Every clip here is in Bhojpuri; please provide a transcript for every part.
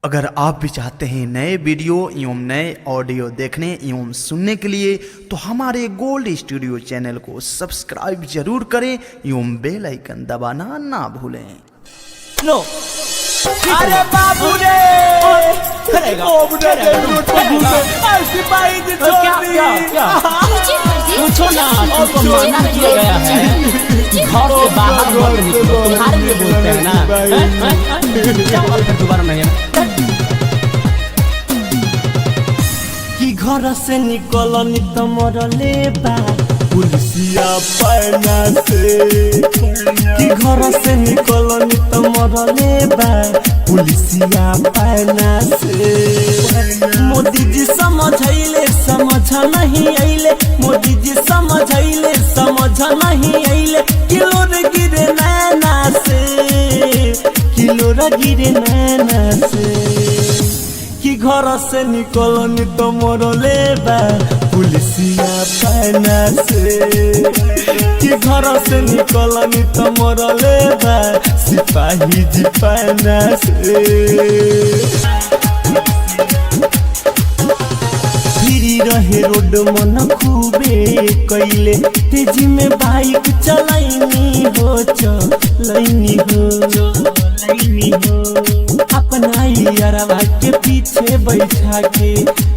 अगर आप भी चाहते हैं नए वीडियो एवं नए ऑडियो देखने एवं सुनने के लिए तो हमारे गोल्ड स्टूडियो चैनल को सब्सक्राइब जरूर करें एवं बेल आइकन दबाना ना भूलें। लो अरे बाबू रे पूछो ना तुमको मना किया गया है घर से बाहर मत निकलो, तुम्हारे लिए बोलते हैं ना दोबारा नहीं कि घर से निकलो नी तो मरले बा पुलिसिया पैना से कि घर से निकलो नी तो मरले बा पुलिसिया पैना से। मोदी जी समझाइले समझ नहीं आइले, मोदी जी समझाइले समझ नहीं आइले, किलो रे गिरे नैना से, किलो रे गिरे नैना से कि घर से निकलो नी तो मरले बा पुलिसिया पैना से कि घर से निकलो नी तो मरले बा सिपाही जी पैना से। फिरी रहे रोड मन खूबे कैले तेजी में बाइक चलाइनी हो चलाइनी हो अपना यारवा के पीछे बैठा के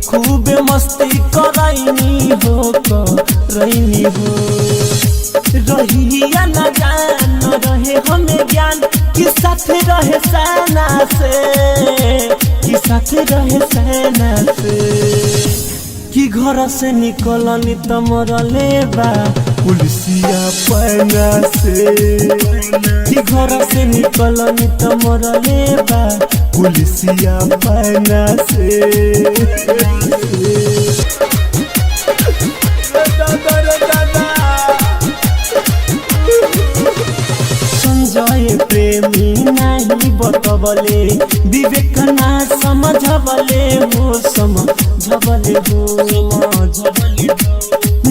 खूब मस्ती कराइनी हो करैनी हो। रही या न जान रहे हमें ज्ञान कि साथ रहे सेना से, कि साथ रहे सेना से कि घर से निकलो नी तो मरले बा पुलिसिया पैना से कि घर से निकलो नी तो मरले बा पुलिसिया पैना से। संजय प्रेमी नहीं बतबले विवेक ना समझबले हो समझबले हो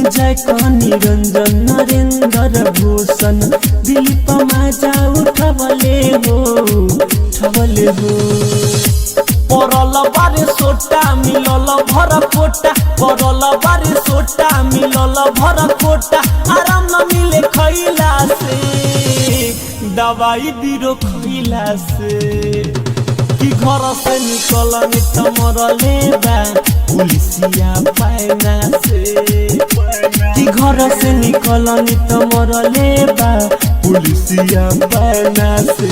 जय कानी रंजन नरेंद्र भूषण दिलीप माजा उठबले हो उठबले हो। परल बारे सोटा मिलल भर कोटा, परल बारे सोटा मिलल भर कोटा, आराम न मिले खैला से दवाई बीरो खैला से कि घर से निकलो नी तो मरले बा पुलिसिया पैना से कि घर से निकलो नी तो मरले बा पुलिसिया पैना से।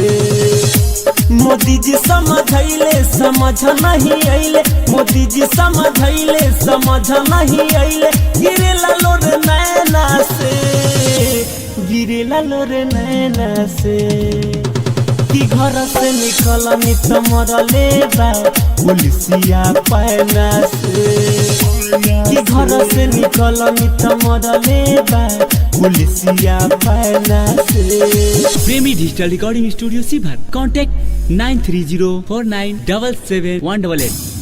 मोदी जी समझाइले समझ नहीं आइले, मोदी जी समझाइले समझ नहीं आइले, गिरे लालो रे नैना से, गिरे लालो रे नैना से कि घर से निकलो नी तो मरले बा पुलिसिया पैना से कि घर से निकलो नी तो मरले बा पुलिसिया पैना से। प्रेमी डिजिटल रिकॉर्डिंग स्टूडियो सीभर, कॉन्टैक्ट 9304977188।